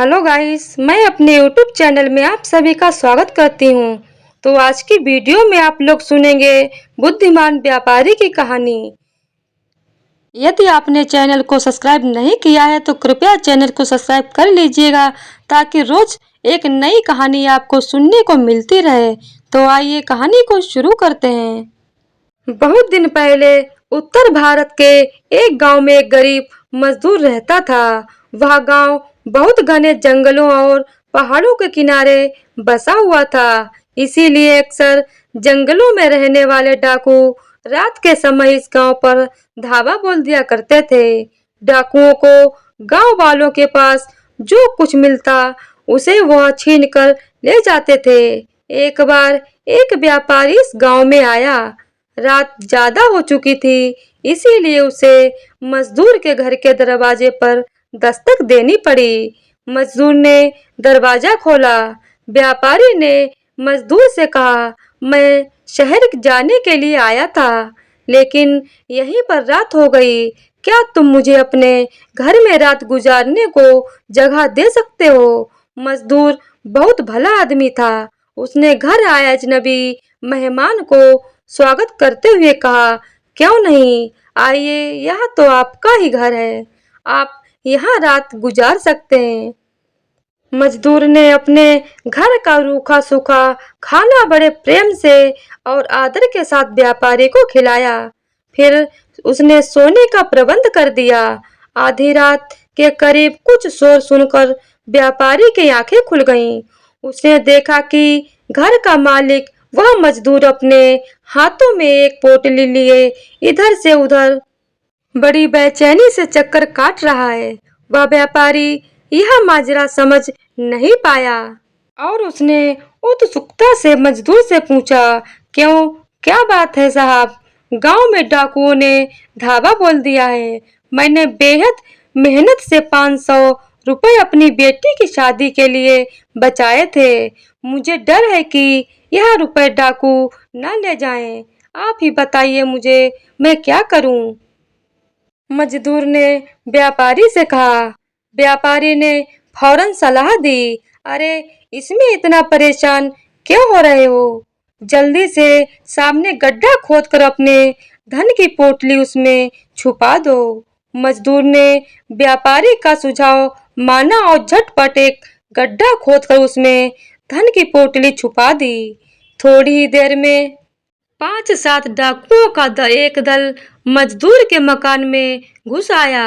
Hello guys, मैं अपने YouTube channel में आप सभी का स्वागत करती हूँ। तो आज की वीडियो में आप लोग सुनेंगे बुद्धिमान व्यापारी की कहानी। यदि आपने चैनल को सब्सक्राइब नहीं किया है तो कृपया चैनल को सब्सक्राइब कर लीजिएगा ताकि रोज एक नई कहानी आपको सुनने को मिलती रहे। तो आइए कहानी को शुरू करते हैं। बहुत दिन पहले उत्तर भारत के एक गांव में एक गरीब मजदूर रहता था। वह गांव बहुत घने जंगलों और पहाड़ों के किनारे बसा हुआ था। इसीलिए अक्सर जंगलों में रहने वाले डाकू रात के समय इस गांव पर धावा बोल दिया करते थे। डाकुओं को गांव वालों के पास जो कुछ मिलता उसे वह छीन कर ले जाते थे। एक बार एक व्यापारी इस गांव में आया। रात ज्यादा हो चुकी थी, इसीलिए उसे मजदूर के घर के दरवाजे पर दस्तक देनी पड़ी। मजदूर ने दरवाजा खोला। व्यापारी ने मजदूर से कहा, मैं शहर जाने के लिए आया था, लेकिन यहीं पर रात हो गई। क्या तुम मुझे अपने घर में रात गुजारने को जगह दे सकते हो? मजदूर बहुत भला आदमी था। उसने घर आए अजनबी मेहमान को स्वागत करते हुए कहा, क्यों नहीं, आइए, यह तो आपका ही घर है, आप यहाँ रात गुजार सकते हैं। मजदूर ने अपने घर का रूखा सूखा खाना बड़े प्रेम से और आदर के साथ व्यापारी को खिलाया। फिर उसने सोने का प्रबंध कर दिया। आधी रात के करीब कुछ शोर सुनकर व्यापारी की आंखें खुल गईं। उसने देखा कि घर का मालिक वह मजदूर अपने हाथों में एक पोटली लिए इधर से उधर बड़ी बेचैनी से चक्कर काट रहा है। वह व्यापारी यह माजरा समझ नहीं पाया और उसने उत्सुकता से मजदूर से पूछा, क्यों, क्या बात है साहब? गांव में डाकुओं ने धावा बोल दिया है। मैंने बेहद मेहनत से 500 रुपए अपनी बेटी की शादी के लिए बचाए थे। मुझे डर है कि यह रुपए डाकू न ले जाएं। आप ही बताइए मुझे, मैं क्या करूं? मजदूर ने व्यापारी से कहा। व्यापारी ने फौरन सलाह दी, अरे, इसमें इतना परेशान क्यों हो रहे हो? जल्दी से सामने गड्ढा खोदकर अपने धन की पोटली उसमें छुपा दो। मजदूर ने व्यापारी का सुझाव माना और झटपट एक गड्ढा खोदकर उसमें धन की पोटली छुपा दी। थोड़ी ही देर में 5-7 डाकुओं का एक दल मजदूर के मकान में घुस आया।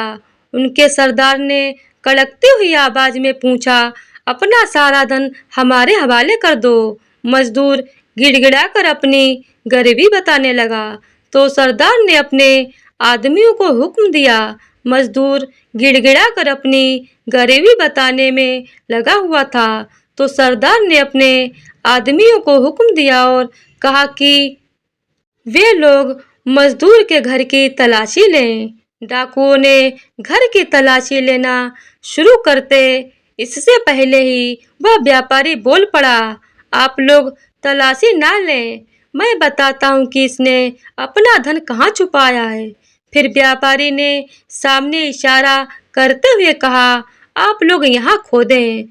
उनके सरदार ने कड़कती हुई आवाज में पूछा, अपना सारा धन हमारे हवाले कर दो। मजदूर गिड़गिड़ाकर अपनी गरीबी बताने लगा तो सरदार ने अपने आदमियों को हुक्म दिया। मजदूर गिड़गिड़ाकर अपनी गरीबी बताने में लगा हुआ था तो सरदार ने अपने आदमियों को हुक्म दिया और कहा कि वे लोग मजदूर के घर की तलाशी लें। डाकुओं ने घर की तलाशी लेना शुरू करते इससे पहले ही वह व्यापारी बोल पड़ा, आप लोग तलाशी ना लें, मैं बताता हूँ कि इसने अपना धन कहाँ छुपाया है। फिर व्यापारी ने सामने इशारा करते हुए कहा, आप लोग यहाँ खोदें।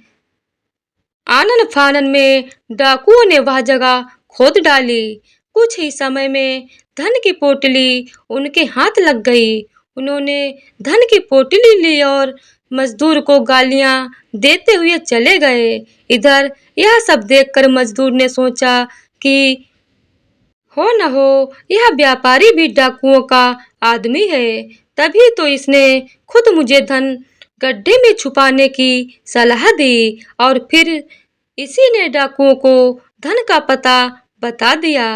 आनन फानन में डाकुओं ने वह जगह खोद डाली। कुछ ही समय में धन की पोटली उनके हाथ लग गई। उन्होंने धन की पोटली ली और मजदूर को गालियां देते हुए चले गए। इधर यह सब देखकर मजदूर ने सोचा कि हो न हो यह व्यापारी भी डाकुओं का आदमी है, तभी तो इसने खुद मुझे धन गड्ढे में छुपाने की सलाह दी और फिर इसी ने डाकुओं को धन का पता बता दिया।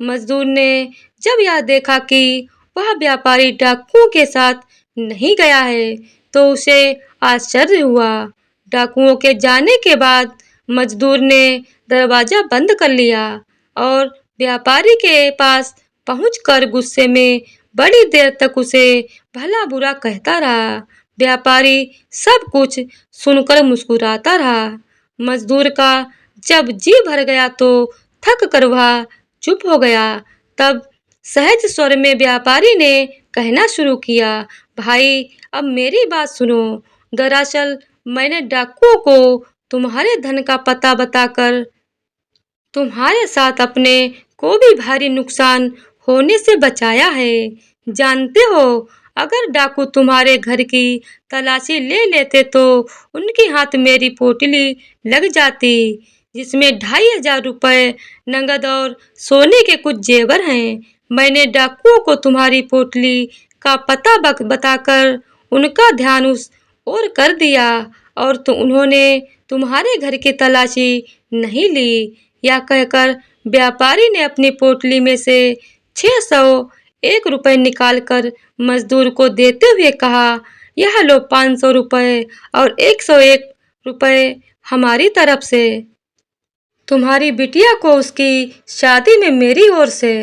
मजदूर ने जब यह देखा कि वह व्यापारी डाकुओं के साथ नहीं गया है तो उसे आश्चर्य हुआ। डाकुओं के जाने के बाद मजदूर ने दरवाजा बंद कर लिया और व्यापारी के पास पहुंचकर गुस्से में बड़ी देर तक उसे भला बुरा कहता रहा। व्यापारी सब कुछ सुनकर मुस्कुराता रहा। मजदूर का जब जी भर गया तो थक कर वह चुप हो गया। तब सहज स्वर में व्यापारी ने कहना शुरू किया, भाई, अब मेरी बात सुनो। दरअसल मैंने डाकुओं को तुम्हारे धन का पता बताकर तुम्हारे साथ अपने को भी भारी नुकसान होने से बचाया है। जानते हो, अगर डाकू तुम्हारे घर की तलाशी ले लेते तो उनके हाथ मेरी पोटली लग जाती, जिसमें 2500 रुपए नगद और सोने के कुछ जेवर हैं। मैंने डाकुओं को तुम्हारी पोटली का पता बताकर उनका ध्यान उस ओर कर दिया और उन्होंने तुम्हारे घर की तलाशी नहीं ली। यह कहकर व्यापारी ने अपनी पोटली में से 601 रुपए निकालकर मजदूर को देते हुए कहा, यह लो 500 रुपए और 101 रुपए हमारी तरफ से। तुम्हारी बिटिया को उसकी शादी में मेरी ओर से।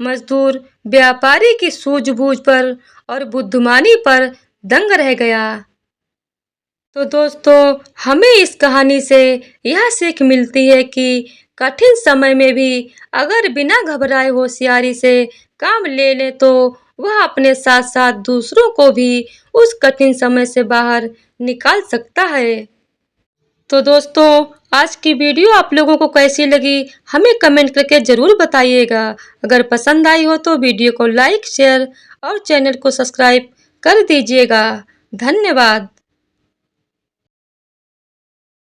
मजदूर व्यापारी की सूझबूझ पर और बुद्धिमानी पर दंग रह गया। तो दोस्तों, हमें इस कहानी से यह सीख मिलती है कि कठिन समय में भी अगर बिना घबराए होशियारी से काम ले ले तो वह अपने साथ साथ दूसरों को भी उस कठिन समय से बाहर निकाल सकता है। तो दोस्तों, आज की वीडियो आप लोगों को कैसी लगी हमें कमेंट करके ज़रूर बताइएगा। अगर पसंद आई हो तो वीडियो को लाइक, शेयर और चैनल को सब्सक्राइब कर दीजिएगा। धन्यवाद।